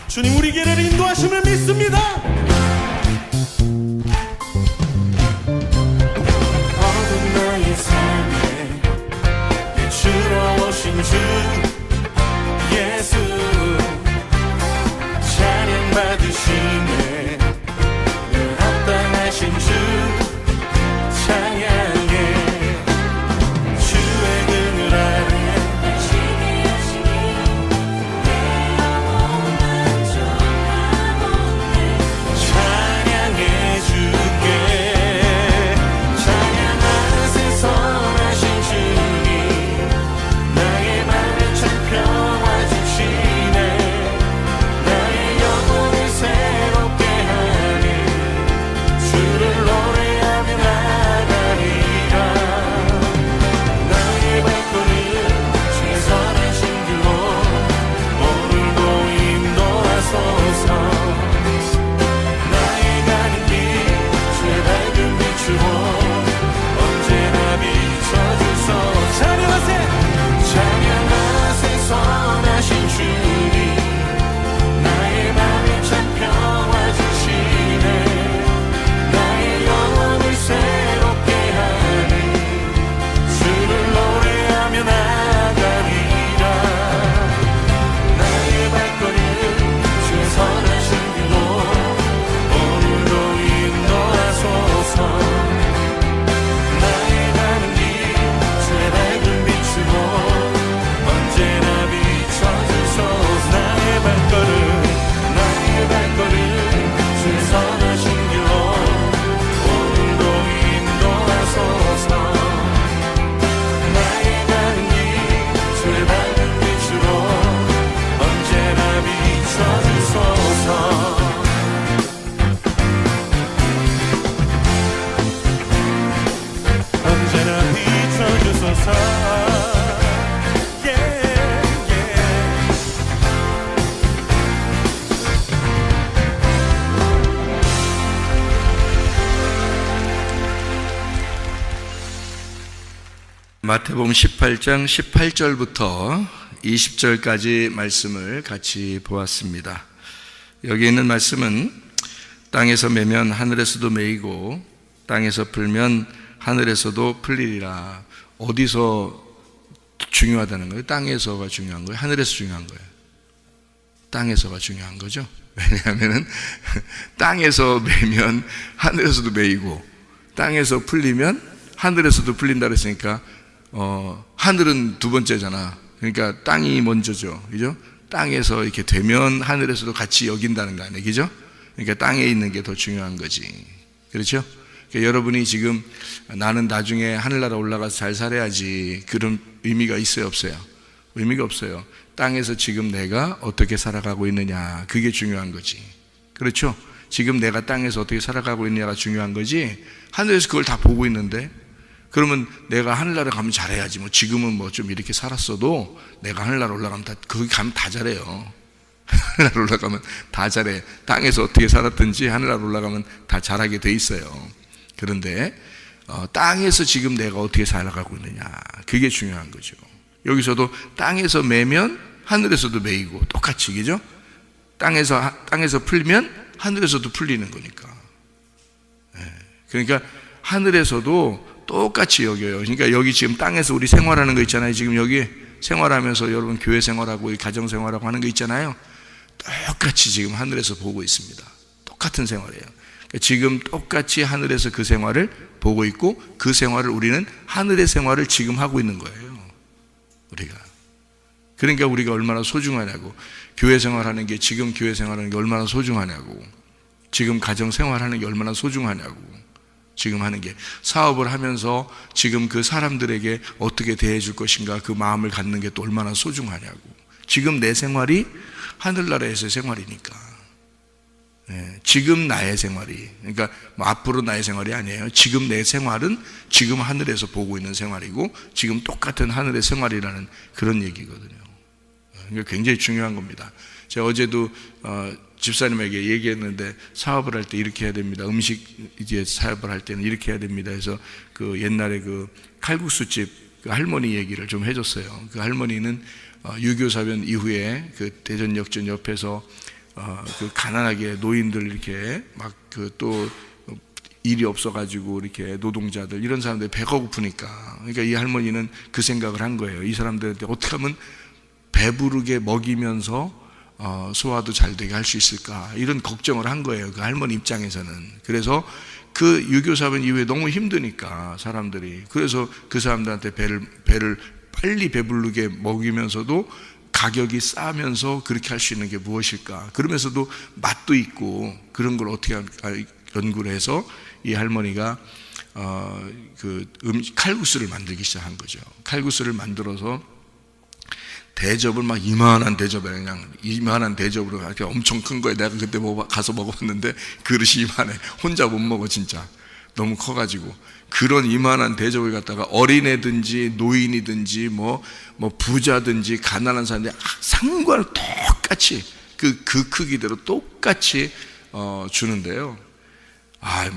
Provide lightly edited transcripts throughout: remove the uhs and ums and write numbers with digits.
주님 우리 길을 인도하심을 믿습니다. 어두운 나의 삶에 비추러 오신 주 예수 찬양 받으시네 늘 합당하신 주 찬양해 주의 그늘 아래 안식이 하시니 내 영혼 만족하오네 찬양해 주께 찬양하세 선하신 주님 나의 맘에 참 평화 주시네 나의 영혼을 새롭게 하니 주를 노래하며 나가리라 나의 발걸음 주의 선하신 길로 오늘도 인도하소서 나의 가는 길 주의 밝은 빛으로 언제나 비춰주소서 찬양하세 선하신 주님 나의 맘에 참 평화 주시네 나의 영혼을 새롭게 하니 주를 노래하며 나가리라 나의 발걸음 주의 선하신 길로 오늘도 인도하소서 나의 가는 길 주의 밝은 빛으로 언제나 비춰주소서 나의 발걸음 주의 선하신 길로 오늘도 인도하소서 나의 가는 길 주의 밝은 빛으로 언제나 비춰주소서 언제나 비춰주소서 마태복음 18장 18절부터 20절까지 말씀을 같이 보았습니다. 여기 있는 말씀은 땅에서 매면 하늘에서도 매이고 땅에서 풀면 하늘에서도 풀리리라. 어디서 중요하다는 거예요? 땅에서가 중요한 거예요? 하늘에서 중요한 거예요? 땅에서가 중요한 거죠. 왜냐하면 땅에서 매면 하늘에서도 매이고 땅에서 풀리면 하늘에서도 풀린다 그랬으니까 하늘은 두 번째잖아. 그러니까 땅이 먼저죠. 그죠? 땅에서 이렇게 되면 하늘에서도 같이 여긴다는 거 아니에요? 그죠? 그러니까 땅에 있는 게 더 중요한 거지. 그렇죠? 그러니까 여러분이 지금 나는 나중에 하늘나라 올라가서 잘 살아야지, 그런 의미가 있어요, 없어요? 의미가 없어요. 땅에서 지금 내가 어떻게 살아가고 있느냐, 그게 중요한 거지. 그렇죠? 지금 내가 땅에서 어떻게 살아가고 있느냐가 중요한 거지, 하늘에서 그걸 다 보고 있는데 그러면 내가 하늘나라 가면 잘해야지. 뭐 지금은 뭐 좀 이렇게 살았어도 내가 하늘나라 올라가면 거기 가면 다 잘해요. 하늘나라 올라가면 다 잘해. 땅에서 어떻게 살았든지 하늘나라 올라가면 다 잘하게 돼 있어요. 그런데 땅에서 지금 내가 어떻게 살아가고 있느냐, 그게 중요한 거죠. 여기서도 땅에서 매면 하늘에서도 매이고 똑같이, 그죠? 땅에서 풀면 하늘에서도 풀리는 거니까. 그러니까 하늘에서도 똑같이 여겨요. 그러니까 여기 지금 땅에서 우리 생활하는 거 있잖아요. 지금 여기 생활하면서 여러분 교회 생활하고 가정 생활하고 하는 거 있잖아요. 똑같이 지금 하늘에서 보고 있습니다. 똑같은 생활이에요. 그러니까 지금 똑같이 하늘에서 그 생활을 보고 있고, 그 생활을 우리는 하늘의 생활을 지금 하고 있는 거예요. 우리가. 그러니까 우리가 얼마나 소중하냐고. 교회 생활하는 게, 지금 교회 생활하는 게 얼마나 소중하냐고. 지금 가정 생활하는 게 얼마나 소중하냐고. 지금 하는 게, 사업을 하면서 지금 그 사람들에게 어떻게 대해줄 것인가, 그 마음을 갖는 게 또 얼마나 소중하냐고. 지금 내 생활이 하늘나라에서의 생활이니까. 지금 나의 생활이, 그러니까 뭐 앞으로 나의 생활이 아니에요. 지금 내 생활은 지금 하늘에서 보고 있는 생활이고, 지금 똑같은 하늘의 생활이라는 그런 얘기거든요. 그러니까 굉장히 중요한 겁니다. 제가 어제도 집사님에게 얘기했는데, 사업을 할 때 이렇게 해야 됩니다. 음식 이제 사업을 할 때는 이렇게 해야 됩니다. 그래서 그 옛날에 그 칼국수집 그 할머니 얘기를 좀 해줬어요. 그 할머니는 6.25 사변 이후에 그 대전역전 옆에서 그 가난하게 노인들 이렇게 막 그 또 일이 없어가지고 이렇게 노동자들 이런 사람들 배가 고프니까, 그러니까 이 할머니는 그 생각을 한 거예요. 이 사람들한테 어떻게 하면 배부르게 먹이면서 소화도 잘 되게 할 수 있을까, 이런 걱정을 한 거예요, 그 할머니 입장에서는. 그래서 그 6.25 사변 이후에 너무 힘드니까 사람들이, 그래서 그 사람들한테 배를 빨리 배부르게 먹이면서도 가격이 싸면서 그렇게 할 수 있는 게 무엇일까, 그러면서도 맛도 있고, 그런 걸 어떻게 연구를 해서 이 할머니가 칼국수를 만들기 시작한 거죠. 칼국수를 만들어서 대접을 막 이만한 대접에, 그냥 이만한 대접으로 이렇게 엄청 큰 거예요. 내가 그때 가서 먹어봤는데 그릇이 이만해. 혼자 못 먹어 진짜. 너무 커가지고. 그런 이만한 대접을 갖다가 어린애든지 노인이든지 뭐 부자든지 가난한 사람들이 상관을 똑같이 그 크기대로 똑같이 주는데요.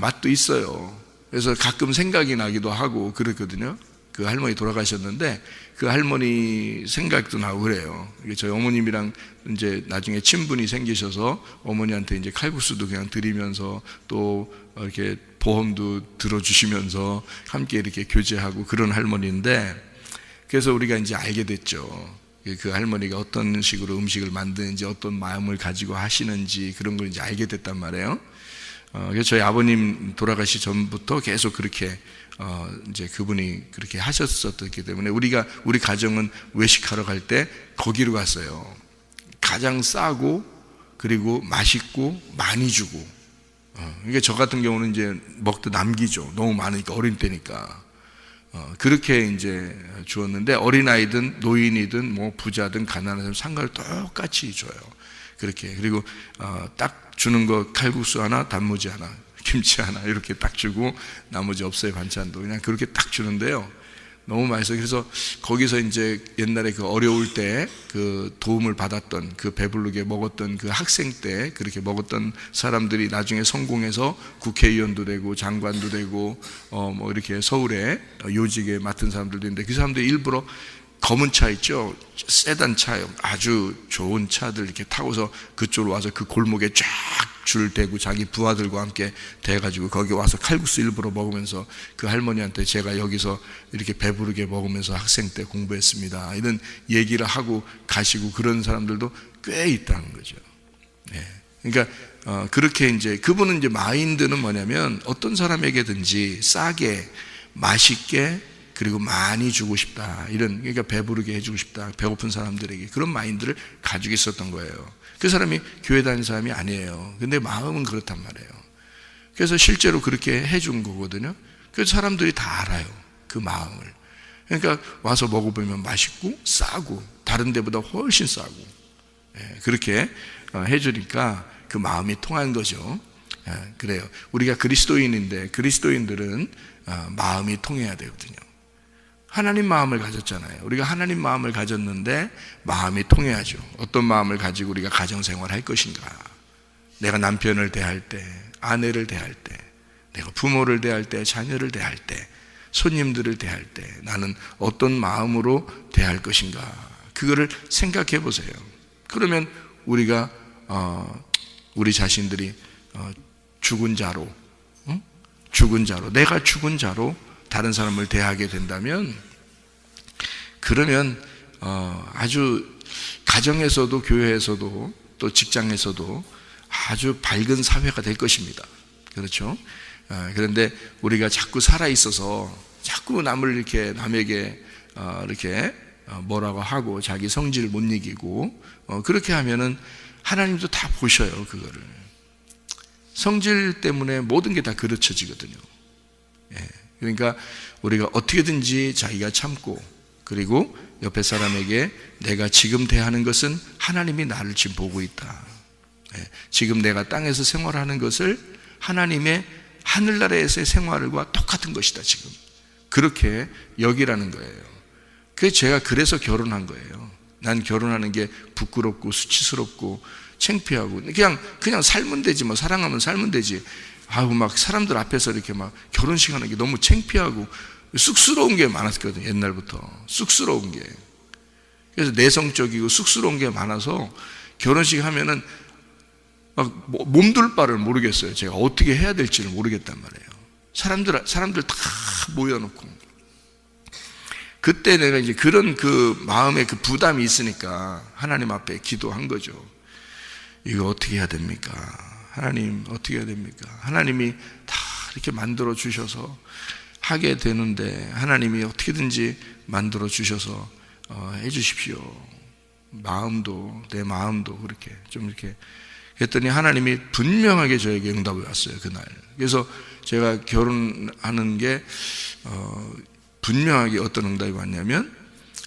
맛도 있어요. 그래서 가끔 생각이 나기도 하고 그랬거든요. 그 할머니 돌아가셨는데 그 할머니 생각도 나고 그래요. 저희 어머님이랑 이제 나중에 친분이 생기셔서 어머니한테 이제 칼국수도 그냥 드리면서 또 이렇게 보험도 들어주시면서 함께 이렇게 교제하고 그런 할머니인데, 그래서 우리가 이제 알게 됐죠. 그 할머니가 어떤 식으로 음식을 만드는지, 어떤 마음을 가지고 하시는지, 그런 걸 이제 알게 됐단 말이에요. 그래서 저희 아버님 돌아가시 전부터 계속 그렇게 이제 그분이 그렇게 하셨었기 때문에 우리 가정은 외식하러 갈 때 거기로 갔어요. 가장 싸고 그리고 맛있고 많이 주고. 그러니까 저 같은 경우는 이제 먹다 남기죠. 너무 많으니까, 어린 때니까. 그렇게 이제 주었는데, 어린아이든 노인이든 뭐 부자든 가난한 사람 상관을 똑같이 줘요. 그렇게. 그리고 딱 주는 거 칼국수 하나, 단무지 하나, 김치 하나 이렇게 딱 주고, 나머지 없어요. 반찬도 그냥 그렇게 딱 주는데요. 너무 맛있어요. 그래서 거기서 이제 옛날에 그 어려울 때 그 도움을 받았던, 그 배부르게 먹었던 그 학생 때 그렇게 먹었던 사람들이 나중에 성공해서 국회의원도 되고 장관도 되고 뭐 이렇게 서울에 요직에 맡은 사람들도 있는데, 그 사람들이 일부러 검은 차 있죠? 세단 차요. 아주 좋은 차들 이렇게 타고서 그쪽으로 와서 그 골목에 쫙 줄 대고 자기 부하들과 함께 돼가지고 거기 와서 칼국수 일부러 먹으면서 그 할머니한테 제가 여기서 이렇게 배부르게 먹으면서 학생 때 공부했습니다, 이런 얘기를 하고 가시고, 그런 사람들도 꽤 있다는 거죠. 그러니까 그렇게 이제 그분은 이제 마인드는 뭐냐면, 어떤 사람에게든지 싸게 맛있게 그리고 많이 주고 싶다, 이런, 그러니까 배부르게 해주고 싶다, 배고픈 사람들에게, 그런 마인드를 가지고 있었던 거예요. 그 사람이 교회 다니는 사람이 아니에요. 근데 마음은 그렇단 말이에요. 그래서 실제로 그렇게 해준 거거든요. 그래서 사람들이 다 알아요, 그 마음을. 그러니까 와서 먹어보면 맛있고 싸고 다른 데보다 훨씬 싸고, 그렇게 해주니까 그 마음이 통한 거죠. 그래요. 우리가 그리스도인인데 그리스도인들은 마음이 통해야 되거든요. 하나님 마음을 가졌잖아요. 우리가 하나님 마음을 가졌는데 마음이 통해야죠. 어떤 마음을 가지고 우리가 가정생활을 할 것인가. 내가 남편을 대할 때, 아내를 대할 때, 내가 부모를 대할 때, 자녀를 대할 때, 손님들을 대할 때 나는 어떤 마음으로 대할 것인가. 그거를 생각해 보세요. 그러면 우리가 우리 자신들이 죽은 자로 내가 죽은 자로 다른 사람을 대하게 된다면, 그러면 아주 가정에서도 교회에서도 또 직장에서도 아주 밝은 사회가 될 것입니다. 그렇죠? 그런데 우리가 자꾸 살아 있어서 자꾸 남을 이렇게 남에게 이렇게 뭐라고 하고 자기 성질을 못 이기고 그렇게 하면은 하나님도 다 보셔요. 그거를 성질 때문에 모든 게 다 그르쳐지거든요. 그러니까 우리가 어떻게든지 자기가 참고, 그리고 옆에 사람에게 내가 지금 대하는 것은 하나님이 나를 지금 보고 있다. 지금 내가 땅에서 생활하는 것을 하나님의 하늘나라에서의 생활과 똑같은 것이다. 지금 그렇게 여기라는 거예요. 제가 그래서 결혼한 거예요. 난 결혼하는 게 부끄럽고 수치스럽고 창피하고 그냥 살면 되지, 뭐 사랑하면 살면 되지. 막 사람들 앞에서 이렇게 막 결혼식 하는 게 너무 창피하고 쑥스러운 게 많았거든요. 옛날부터 쑥스러운 게. 그래서 내성적이고 쑥스러운 게 많아서 결혼식 하면은 막 몸둘 바를 모르겠어요. 제가 어떻게 해야 될지를 모르겠단 말이에요. 사람들 다 모여놓고. 그때 내가 이제 그런 그 마음에 그 부담이 있으니까 하나님 앞에 기도한 거죠. 이거 어떻게 해야 됩니까? 하나님 어떻게 해야 됩니까? 하나님이 다 이렇게 만들어 주셔서 하게 되는데 하나님이 어떻게든지 만들어 주셔서 해 주십시오. 마음도, 내 마음도 그렇게 좀 이렇게 했더니 하나님이 분명하게 저에게 응답이 왔어요. 그날. 그래서 제가 결혼하는 게 분명하게 어떤 응답이 왔냐면,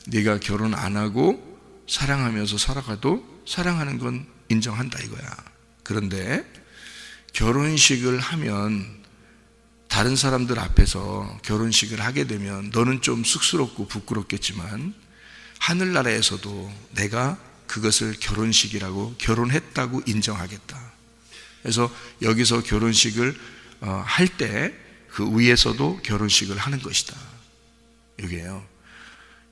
네가 결혼 안 하고 사랑하면서 살아가도 사랑하는 건 인정한다 이거야. 그런데 결혼식을 하면 다른 사람들 앞에서 결혼식을 하게 되면 너는 좀 쑥스럽고 부끄럽겠지만 하늘나라에서도 내가 그것을 결혼식이라고, 결혼했다고 인정하겠다. 그래서 여기서 결혼식을 할 때 그 위에서도 결혼식을 하는 것이다. 이게요.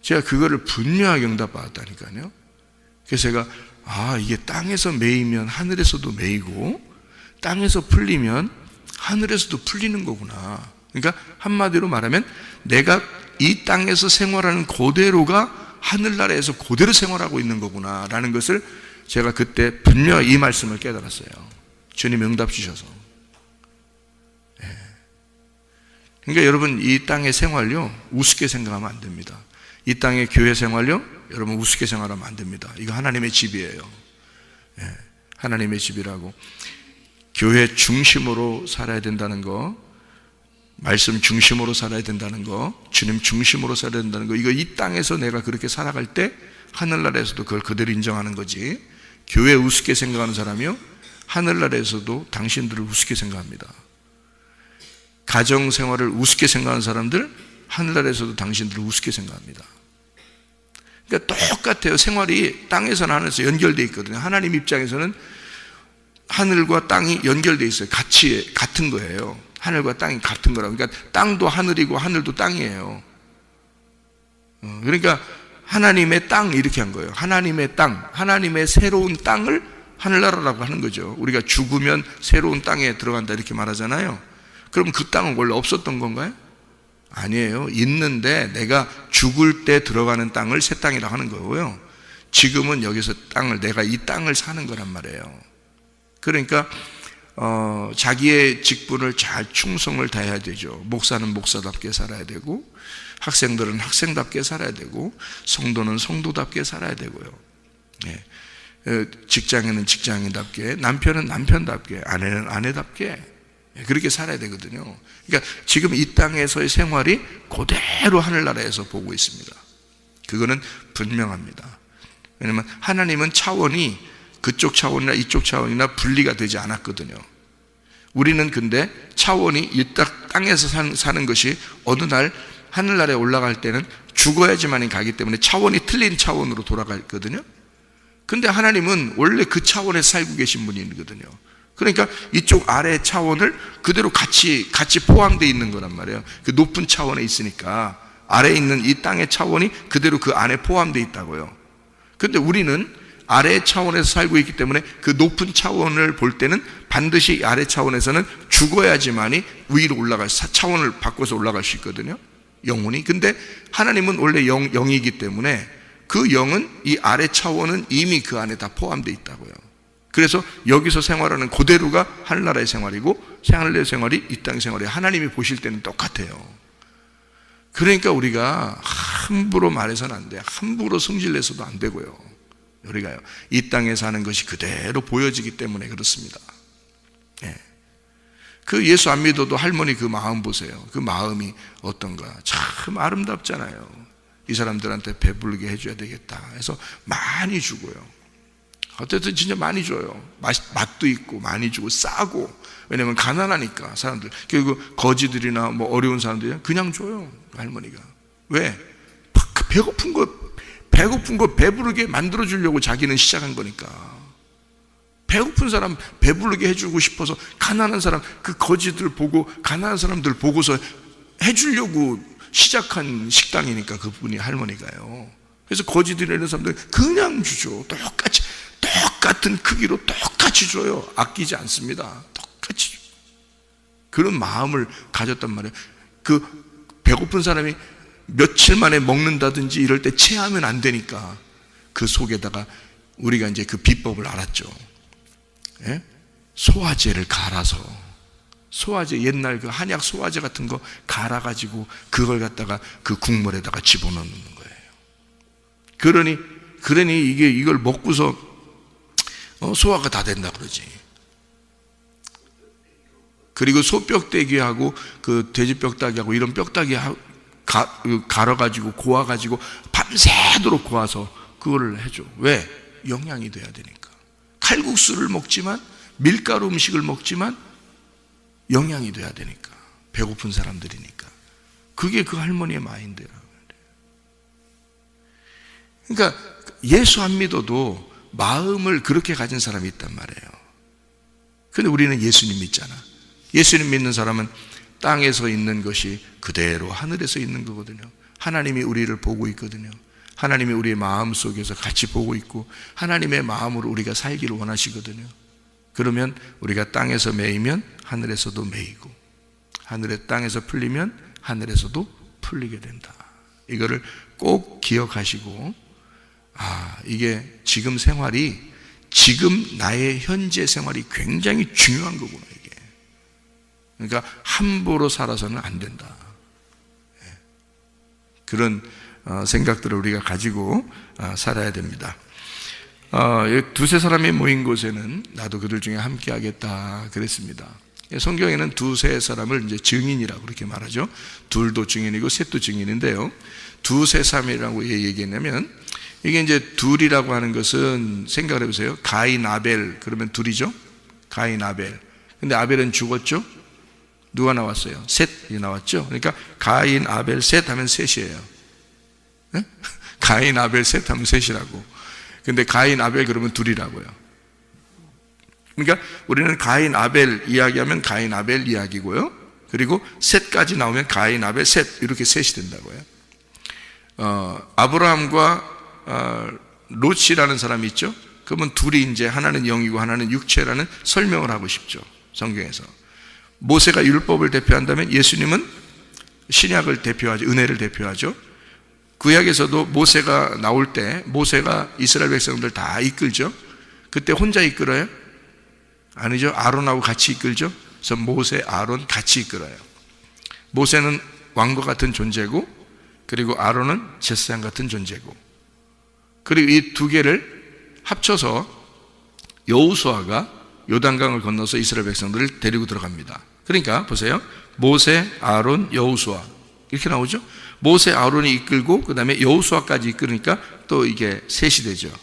제가 그거를 분명하게 응답받았다니까요. 그래서 제가 이게 땅에서 매이면 하늘에서도 매이고 땅에서 풀리면 하늘에서도 풀리는 거구나. 그러니까 한마디로 말하면 내가 이 땅에서 생활하는 그대로가 하늘나라에서 그대로 생활하고 있는 거구나 라는 것을 제가 그때 분명히 이 말씀을 깨달았어요. 주님 응답 주셔서. 그러니까 여러분, 이 땅의 생활요 우습게 생각하면 안 됩니다. 이 땅의 교회 생활요 여러분 우습게 생각하면 안 됩니다. 이거 하나님의 집이에요. 하나님의 집이라고. 교회 중심으로 살아야 된다는 거, 말씀 중심으로 살아야 된다는 거, 주님 중심으로 살아야 된다는 거, 이거 이 땅에서 내가 그렇게 살아갈 때 하늘나라에서도 그걸 그대로 인정하는 거지. 교회 우습게 생각하는 사람이요 하늘나라에서도 당신들을 우습게 생각합니다. 가정생활을 우습게 생각하는 사람들 하늘나라에서도 당신들을 우습게 생각합니다. 그러니까 똑같아요. 생활이 땅에서는 하늘에서 연결되어 있거든요. 하나님 입장에서는 하늘과 땅이 연결되어 있어요. 같은 거예요. 하늘과 땅이 같은 거라고. 그러니까 땅도 하늘이고 하늘도 땅이에요. 그러니까 하나님의 땅 이렇게 한 거예요. 하나님의 땅, 하나님의 새로운 땅을 하늘나라라고 하는 거죠. 우리가 죽으면 새로운 땅에 들어간다 이렇게 말하잖아요. 그럼 그 땅은 원래 없었던 건가요? 아니에요. 있는데 내가 죽을 때 들어가는 땅을 새 땅이라고 하는 거고요. 지금은 여기서 내가 이 땅을 사는 거란 말이에요. 그러니까 자기의 직분을 잘 충성을 다해야 되죠. 목사는 목사답게 살아야 되고, 학생들은 학생답게 살아야 되고, 성도는 성도답게 살아야 되고요. 직장인은 직장인답게, 남편은 남편답게, 아내는 아내답게 그렇게 살아야 되거든요. 그러니까 지금 이 땅에서의 생활이 그대로 하늘나라에서 보고 있습니다. 그거는 분명합니다. 왜냐하면 하나님은 차원이 그쪽 차원이나 이쪽 차원이나 분리가 되지 않았거든요. 우리는 근데 차원이 이 땅에서 사는 것이 어느 날 하늘나라에 올라갈 때는 죽어야지만이 가기 때문에 차원이 틀린 차원으로 돌아가거든요. 근데 하나님은 원래 그 차원에서 살고 계신 분이거든요. 그러니까 이쪽 아래 차원을 그대로 같이 포함되어 있는 거란 말이에요. 그 높은 차원에 있으니까 아래에 있는 이 땅의 차원이 그대로 그 안에 포함되어 있다고요. 근데 우리는 아래 차원에서 살고 있기 때문에 그 높은 차원을 볼 때는 반드시 아래 차원에서는 죽어야지만이 위로 올라갈, 차원을 바꿔서 올라갈 수 있거든요, 영혼이. 근데 하나님은 원래 영이기 때문에 그 영은 이 아래 차원은 이미 그 안에 다 포함되어 있다고요. 그래서 여기서 생활하는 그대로가 하늘나라의 생활이고 하늘나라의 생활이 이 땅의 생활이 하나님이 보실 때는 똑같아요. 그러니까 우리가 함부로 말해서는 안 돼. 함부로 성질내서도 안 되고요. 우리가요, 이 땅에 사는 것이 그대로 보여지기 때문에 그렇습니다. 예. 그 예수 안 믿어도 할머니 그 마음 보세요. 그 마음이 어떤가. 참 아름답잖아요. 이 사람들한테 배부르게 해줘야 되겠다 해서 많이 주고요. 어쨌든 진짜 많이 줘요. 맛도 있고 많이 주고 싸고. 왜냐면 가난하니까 사람들. 그리고 거지들이나 뭐 어려운 사람들이 그냥 줘요, 할머니가. 왜? 배고픈 거 배부르게 만들어 주려고 자기는 시작한 거니까. 배고픈 사람 배부르게 해주고 싶어서 가난한 사람, 그 거지들 보고 가난한 사람들 보고서 해주려고 시작한 식당이니까 그분이 할머니가요. 그래서 거지들이라는 사람들 그냥 주죠. 똑같은 크기로 똑같이 줘요. 아끼지 않습니다. 똑같이 줘요. 그런 마음을 가졌단 말이에요. 그 배고픈 사람이 며칠 만에 먹는다든지 이럴 때 체하면 안 되니까 그 속에다가 우리가 이제 그 비법을 알았죠. 예? 소화제를 갈아서, 소화제, 옛날 그 한약 소화제 같은 거 갈아가지고 그걸 갖다가 그 국물에다가 집어넣는 거예요. 그러니 이걸 먹고서 소화가 다 된다 그러지. 그리고 소뼈대기하고 그 돼지뼈다귀하고 이런 뼈다귀 갈아가지고 고아가지고 밤새도록 고아서 그거를 해줘. 왜? 영양이 돼야 되니까. 칼국수를 먹지만, 밀가루 음식을 먹지만 영양이 돼야 되니까. 배고픈 사람들이니까. 그게 그 할머니의 마인드라. 그러니까 예수 안 믿어도 마음을 그렇게 가진 사람이 있단 말이에요. 근데 우리는 예수님 믿잖아. 예수님 믿는 사람은 땅에서 있는 것이 그대로 하늘에서 있는 거거든요. 하나님이 우리를 보고 있거든요. 하나님이 우리의 마음 속에서 같이 보고 있고 하나님의 마음으로 우리가 살기를 원하시거든요. 그러면 우리가 땅에서 매이면 하늘에서도 매이고 하늘의 땅에서 풀리면 하늘에서도 풀리게 된다. 이거를 꼭 기억하시고, 이게 지금 생활이, 지금 나의 현재 생활이 굉장히 중요한 거구나, 이게. 그러니까 함부로 살아서는 안 된다. 그런 생각들을 우리가 가지고 살아야 됩니다. 두세 사람이 모인 곳에는 나도 그들 중에 함께 하겠다 그랬습니다. 성경에는 두세 사람을 이제 증인이라고 그렇게 말하죠. 둘도 증인이고 셋도 증인인데요. 두세 사람이라고 얘기했냐면, 이게 이제 둘이라고 하는 것은 생각을 해보세요. 가인, 아벨, 그러면 둘이죠. 가인, 아벨. 근데 아벨은 죽었죠. 누가 나왔어요? 셋이 나왔죠. 그러니까 가인, 아벨, 셋 하면 셋이에요. 네? 가인, 아벨, 셋 하면 셋이라고. 근데 가인, 아벨 그러면 둘이라고요. 그러니까 우리는 가인, 아벨 이야기하면 가인, 아벨 이야기고요. 그리고 셋까지 나오면 가인, 아벨, 셋, 이렇게 셋이 된다고요. 아브라함과 롯이라는 사람이 있죠. 그러면 둘이 이제 하나는 영이고 하나는 육체라는 설명을 하고 싶죠, 성경에서. 모세가 율법을 대표한다면 예수님은 신약을 대표하죠. 은혜를 대표하죠. 구약에서도 모세가 나올 때 모세가 이스라엘 백성들 다 이끌죠. 그때 혼자 이끌어요? 아니죠. 아론하고 같이 이끌죠. 그래서 모세, 아론 같이 이끌어요. 모세는 왕과 같은 존재고, 그리고 아론은 제사장 같은 존재고, 그리고 이 두 개를 합쳐서 여호수아가 요단강을 건너서 이스라엘 백성들을 데리고 들어갑니다. 그러니까 보세요. 모세, 아론, 여호수아 이렇게 나오죠. 모세, 아론이 이끌고 그 다음에 여호수아까지 이끌으니까 또 이게 셋이 되죠.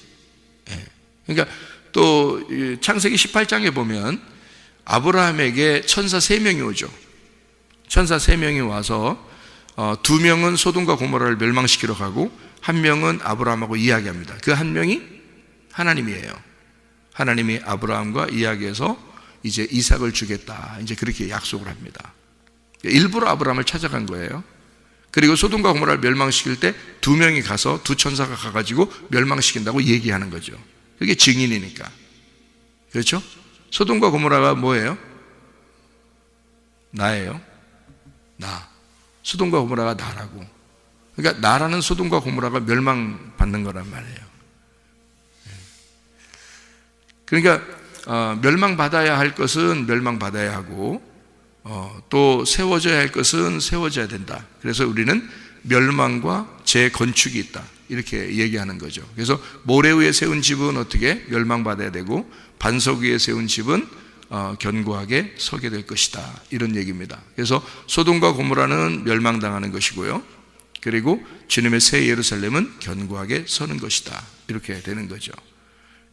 그러니까 또 창세기 18장에 보면 아브라함에게 천사 3명이 오죠. 천사 3명이 와서 2명은 소돔과 고모라를 멸망시키러 가고 1명은 아브라함하고 이야기합니다. 그 1명이 하나님이에요. 하나님이 아브라함과 이야기해서 이제 이삭을 주겠다, 이제 그렇게 약속을 합니다. 일부러 아브라함을 찾아간 거예요. 그리고 소돔과 고모라를 멸망시킬 때 2명이 가서, 2 천사가 가가지고 멸망시킨다고 얘기하는 거죠. 그게 증인이니까. 그렇죠? 소돔과 고모라가 뭐예요? 나예요. 나. 소돔과 고모라가 나라고. 그러니까 나라는 소돔과 고모라가 멸망받는 거란 말이에요. 그러니까 멸망받아야 할 것은 멸망받아야 하고, 또 세워져야 할 것은 세워져야 된다. 그래서 우리는 멸망과 재건축이 있다, 이렇게 얘기하는 거죠. 그래서 모래 위에 세운 집은 어떻게 멸망받아야 되고, 반석 위에 세운 집은 견고하게 서게 될 것이다, 이런 얘기입니다. 그래서 소돔과 고모라는 멸망당하는 것이고요, 그리고 주님의 새 예루살렘은 견고하게 서는 것이다, 이렇게 되는 거죠.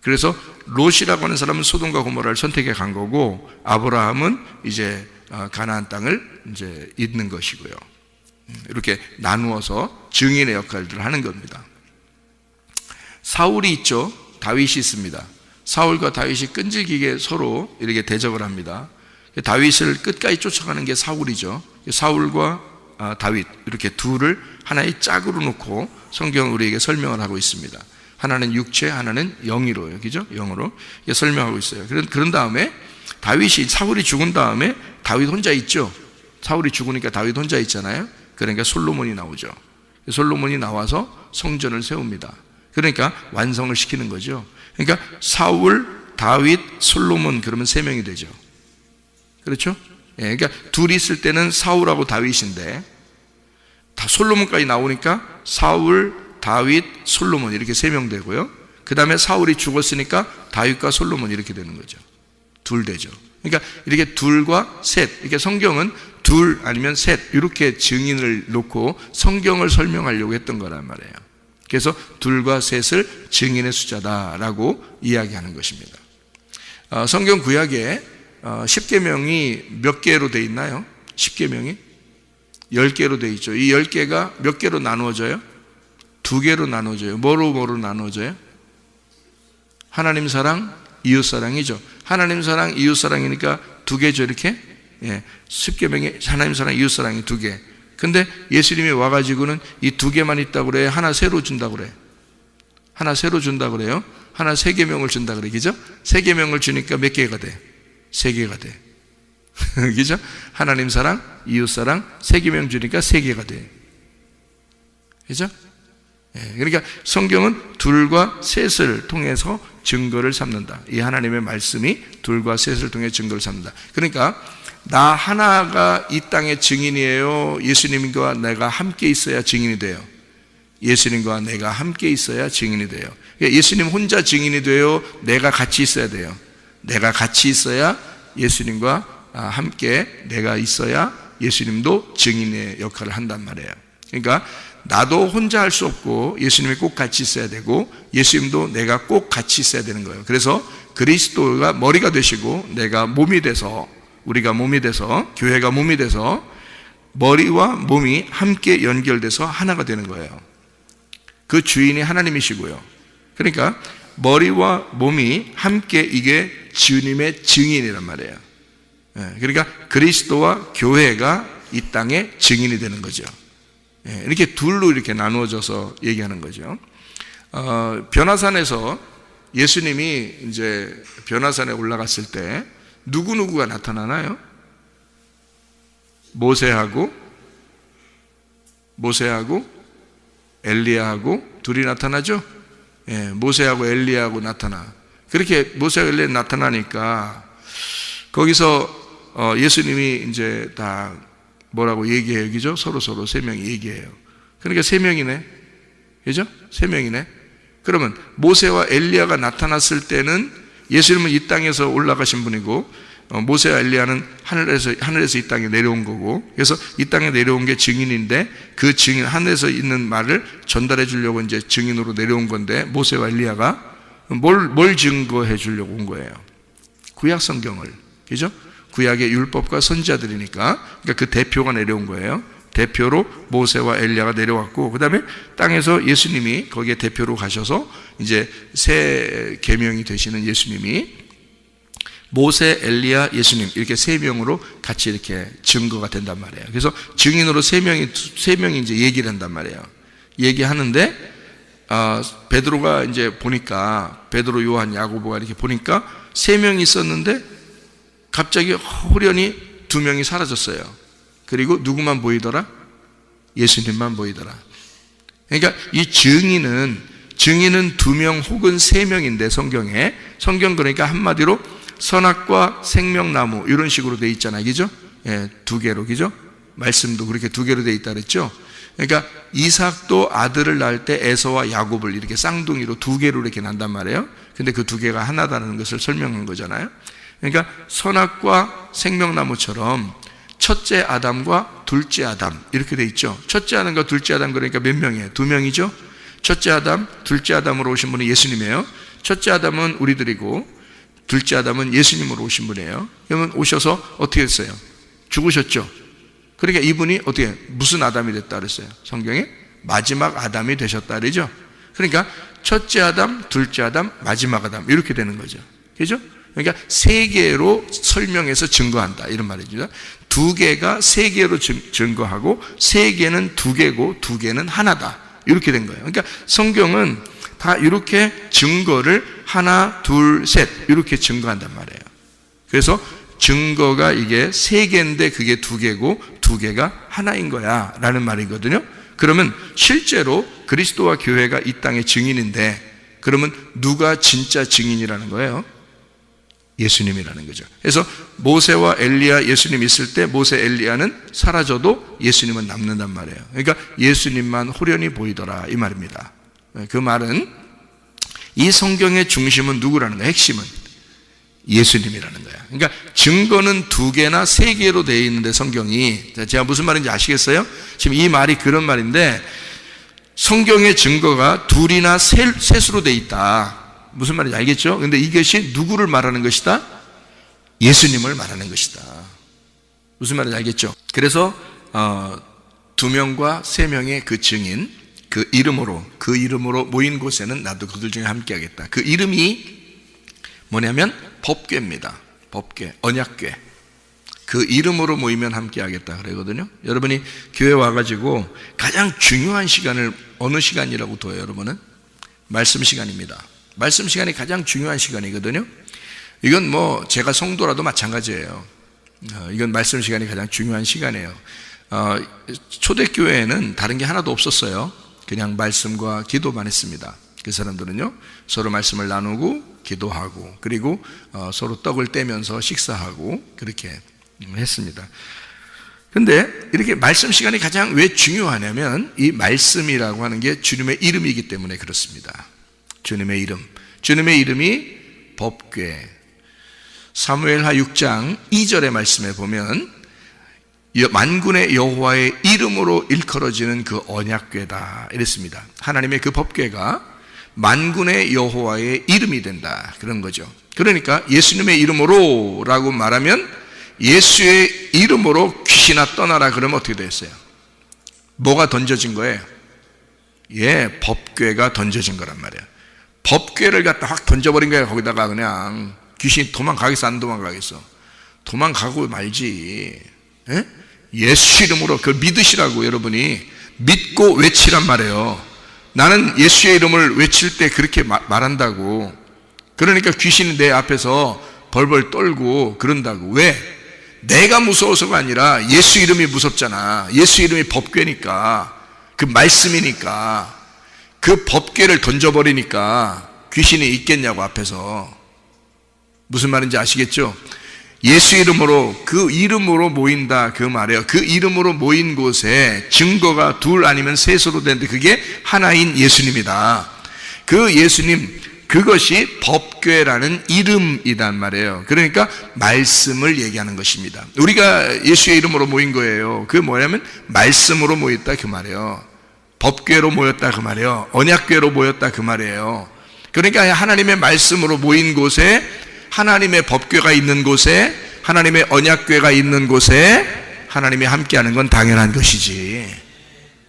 그래서 롯이라고 하는 사람은 소돔과 고모라를 선택해 간 거고, 아브라함은 이제 가나안 땅을 이제 잇는 것이고요. 이렇게 나누어서 증인의 역할들을 하는 겁니다. 사울이 있죠. 다윗이 있습니다. 사울과 다윗이 끈질기게 서로 이렇게 대적을 합니다. 다윗을 끝까지 쫓아가는 게 사울이죠. 사울과 다윗, 이렇게 둘을 하나의 짝으로 놓고 성경은 우리에게 설명을 하고 있습니다. 하나는 육체, 하나는 영이로요. 그죠? 영으로 설명하고 있어요. 그런 다음에 다윗이, 사울이 죽은 다음에 다윗 혼자 있죠. 사울이 죽으니까 다윗 혼자 있잖아요. 그러니까 솔로몬이 나오죠. 솔로몬이 나와서 성전을 세웁니다. 그러니까 완성을 시키는 거죠. 그러니까 사울, 다윗, 솔로몬, 그러면 3명이 되죠. 그렇죠? 예, 그러니까 둘이 있을 때는 사울하고 다윗인데, 다 솔로몬까지 나오니까 사울, 다윗, 솔로몬, 이렇게 3명 되고요. 그 다음에 사울이 죽었으니까 다윗과 솔로몬, 이렇게 되는 거죠. 둘 되죠. 그러니까 이렇게 둘과 셋, 이렇게 성경은 둘 아니면 셋, 이렇게 증인을 놓고 성경을 설명하려고 했던 거란 말이에요. 그래서 둘과 셋을 증인의 숫자다라고 이야기하는 것입니다. 성경 구약에 10계명이 몇 개로 되어 있나요? 10계명이 10개로 되어 있죠. 이 10개가 몇 개로 나누어져요? 2개로 나누어져요. 뭐로 나누어져요? 하나님 사랑, 이웃 사랑이죠. 하나님 사랑, 이웃 사랑이니까 2개죠, 이렇게. 예, 10계명에 하나님 사랑, 이웃 사랑이 2개. 근데 예수님이 와가지고는 이 2개만 있다고 그래? 하나 새로 준다고 그래? 하나 새로 준다고 그래요? 하나 3계명을 준다 그래, 그죠? 3계명을 주니까 몇 개가 돼? 3개가 돼. 그죠? 하나님 사랑, 이웃 사랑, 3계명 주니까 3개가 돼. 그죠? 예, 그러니까 성경은 둘과 셋을 통해서 증거를 삼는다. 이 하나님의 말씀이 둘과 셋을 통해 증거를 삼는다. 그러니까 나 하나가 이 땅의 증인이에요? 예수님과 내가 함께 있어야 증인이 돼요? 예수님과 내가 함께 있어야 증인이 돼요. 그러니까 예수님 혼자 증인이 돼요? 내가 같이 있어야 돼요? 내가 같이 있어야 예수님과 함께 내가 있어야 예수님도 증인의 역할을 한단 말이에요. 그러니까 나도 혼자 할 수 없고 예수님이 꼭 같이 있어야 되고 예수님도 내가 꼭 같이 있어야 되는 거예요. 그래서 그리스도가 머리가 되시고 내가 몸이 돼서, 우리가 몸이 돼서, 교회가 몸이 돼서 머리와 몸이 함께 연결돼서 하나가 되는 거예요. 그 주인이 하나님이시고요. 그러니까 머리와 몸이 함께, 이게 주님의 증인이란 말이에요. 그러니까 그리스도와 교회가 이 땅의 증인이 되는 거죠. 이렇게 둘로 이렇게 나누어져서 얘기하는 거죠. 변화산에서 예수님이 이제 변화산에 올라갔을 때 누구누구가 나타나나요? 모세하고 엘리야하고 둘이 나타나죠? 모세하고 엘리야하고 나타나. 그렇게 모세하고 엘리야 나타나니까 거기서 예수님이 이제 다 뭐라고 얘기해요, 그죠? 서로 3명이 얘기해요. 그러니까 3명이네, 그죠? 3명이네. 그러면 모세와 엘리야가 나타났을 때는 예수님은 이 땅에서 올라가신 분이고 모세와 엘리야는 하늘에서 이 땅에 내려온 거고, 그래서 이 땅에 내려온 게 증인인데 그 증인, 하늘에서 있는 말을 전달해 주려고 이제 증인으로 내려온 건데, 모세와 엘리야가 뭘 증거해 주려고 온 거예요? 구약 성경을, 그죠? 구약의 율법과 선지자들이니까. 그러니까 그 대표가 내려온 거예요. 대표로 모세와 엘리야가 내려왔고, 그 다음에 땅에서 예수님이 거기에 대표로 가셔서 이제 새 계명이 되시는 예수님이 모세, 엘리야, 예수님 이렇게 세 명으로 같이 이렇게 증거가 된단 말이에요. 그래서 증인으로 세 명이 이제 얘기를 한단 말이에요. 얘기하는데 베드로가 이제 보니까, 베드로, 요한, 야고보가 이렇게 보니까 세 명이 있었는데 갑자기 호련히 두 명이 사라졌어요. 그리고 누구만 보이더라? 예수님만 보이더라. 그러니까 이 증인은 두 명 혹은 세 명인데, 성경 그러니까 한마디로 선악과 생명나무 이런 식으로 돼 있잖아요. 그죠? 예, 두 개로, 그죠? 말씀도 그렇게 두 개로 돼 있다 그랬죠? 그러니까 이삭도 아들을 낳을 때 에서와 야곱을 이렇게 쌍둥이로 두 개로 이렇게 난단 말이에요. 근데 그 두 개가 하나다는 것을 설명한 거잖아요. 그러니까 선악과 생명나무처럼 첫째 아담과 둘째 아담 이렇게 돼 있죠. 첫째 아담과 둘째 아담 그러니까 몇 명이에요? 두 명이죠. 첫째 아담, 둘째 아담으로 오신 분이 예수님이에요. 첫째 아담은 우리들이고 둘째 아담은 예수님으로 오신 분이에요. 그러면 오셔서 어떻게 했어요? 죽으셨죠. 그러니까 이분이 어떻게, 무슨 아담이 됐다 그랬어요? 성경에 마지막 아담이 되셨다 그러죠. 그러니까 첫째 아담, 둘째 아담, 마지막 아담 이렇게 되는 거죠. 그죠? 그러니까 세 개로 설명해서 증거한다 이런 말이죠. 두 개가 세 개로 증거하고 세 개는 두 개고 두 개는 하나다 이렇게 된 거예요. 그러니까 성경은 다 이렇게 증거를 하나, 둘, 셋 이렇게 증거한단 말이에요. 그래서 증거가 이게 세 개인데 그게 두 개고 두 개가 하나인 거야 라는 말이거든요. 그러면 실제로 그리스도와 교회가 이 땅의 증인인데, 그러면 누가 진짜 증인이라는 거예요? 예수님이라는 거죠. 그래서 모세와 엘리야, 예수님 있을 때 모세, 엘리야는 사라져도 예수님은 남는단 말이에요. 그러니까 예수님만 호련히 보이더라 이 말입니다. 그 말은 이 성경의 중심은 누구라는 거야? 핵심은 예수님이라는 거야. 그러니까 증거는 두 개나 세 개로 되어 있는데 성경이, 제가 무슨 말인지 아시겠어요? 지금 이 말이 그런 말인데 성경의 증거가 둘이나 셋으로 되어 있다. 무슨 말인지 알겠죠? 근데 이것이 누구를 말하는 것이다? 예수님을 말하는 것이다. 무슨 말인지 알겠죠? 그래서 두 명과 세 명의 그 증인, 그 이름으로 모인 곳에는 나도 그들 중에 함께 하겠다. 그 이름이 뭐냐면 법궤입니다. 법궤, 언약궤. 그 이름으로 모이면 함께 하겠다 그러거든요. 여러분이 교회 와가지고 가장 중요한 시간을 어느 시간이라고 둬요? 여러분은? 말씀 시간입니다. 말씀 시간이 가장 중요한 시간이거든요. 이건 뭐 제가 성도라도 마찬가지예요. 이건 말씀 시간이 가장 중요한 시간이에요. 초대교회에는 다른 게 하나도 없었어요. 그냥 말씀과 기도만 했습니다. 그 사람들은요, 서로 말씀을 나누고 기도하고 그리고 서로 떡을 떼면서 식사하고 그렇게 했습니다. 근데 이렇게 말씀 시간이 가장 왜 중요하냐면 이 말씀이라고 하는 게 주님의 이름이기 때문에 그렇습니다. 주님의 이름이 법궤. 사무엘하 6장 2절의 말씀에 보면 만군의 여호와의 이름으로 일컬어지는 그 언약궤다 이랬습니다. 하나님의 그 법궤가 만군의 여호와의 이름이 된다 그런 거죠. 그러니까 예수님의 이름으로 라고 말하면 예수의 이름으로 귀신아 떠나라 그러면 어떻게 됐어요? 뭐가 던져진 거예요? 예, 법궤가 던져진 거란 말이에요. 법궤를 갖다 확 던져버린 거예요. 거기다가 그냥 귀신이 도망가겠어 안 도망가겠어? 도망가고 말지. 예? 예수 이름으로 그걸 믿으시라고 여러분이 믿고 외치란 말이에요. 나는 예수의 이름을 외칠 때 그렇게 말한다고. 그러니까 귀신이 내 앞에서 벌벌 떨고 그런다고. 왜? 내가 무서워서가 아니라 예수 이름이 무섭잖아. 예수 이름이 법궤니까, 그 말씀이니까. 그 법궤를 던져버리니까 귀신이 있겠냐고 앞에서. 무슨 말인지 아시겠죠? 예수 이름으로, 그 이름으로 모인다 그 말이에요. 그 이름으로 모인 곳에 증거가 둘 아니면 셋으로 되는데 그게 하나인 예수님이다. 그 예수님, 그것이 법궤라는 이름이란 말이에요. 그러니까 말씀을 얘기하는 것입니다. 우리가 예수의 이름으로 모인 거예요. 그게 뭐냐면 말씀으로 모였다 그 말이에요. 법궤로 모였다 그 말이에요. 언약궤로 모였다 그 말이에요. 그러니까 하나님의 말씀으로 모인 곳에, 하나님의 법궤가 있는 곳에 하나님의 언약궤가 있는 곳에 하나님이 함께하는 건 당연한 것이지.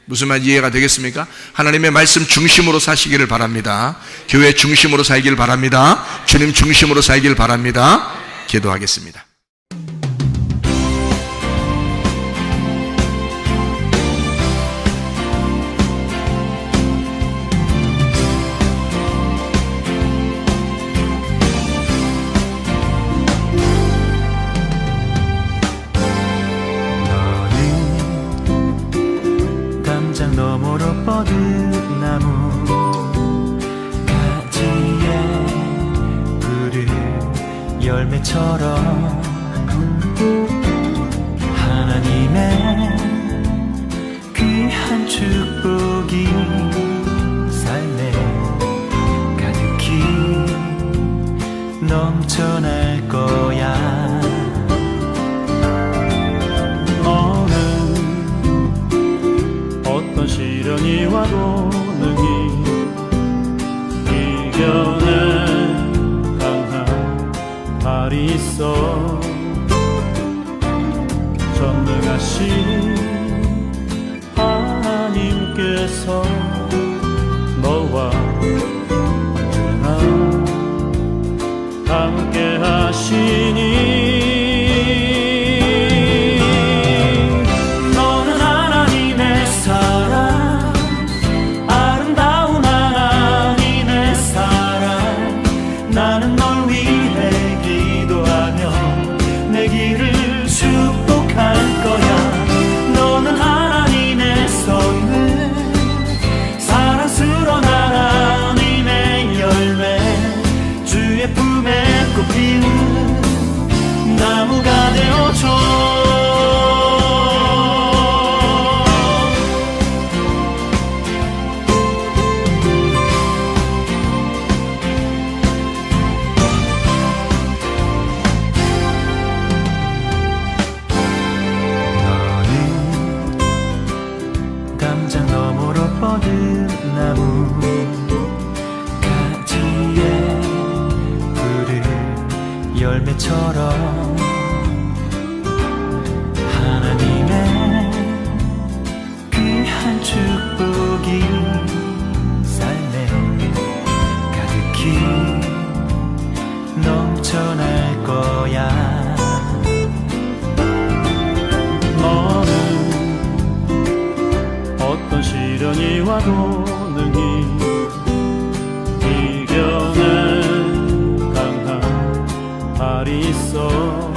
무슨 말 이해가 되겠습니까? 하나님의 말씀 중심으로 사시기를 바랍니다. 교회 중심으로 살길 바랍니다. 주님 중심으로 살길 바랍니다. 기도하겠습니다. 너머로 뻗은 나무 가지에 푸른 열매처럼 하나님의 귀한 축복이 삶에 가득히 넘쳐날 거야. 어떤 시련이 와도 능히 이겨낼 강한 발이 있어. 전능하신 하나님께서 너와 언제나 함께 하시니 나무가 되어줘. 너는 담장 너머로 뻗은 나무 가지에 푸른 열매처럼 하나님의 귀한 축복이 삶에 가득히 넘쳐날 거야. 너는 어떤 시련이 와도 능히 이겨낼 발이 있어.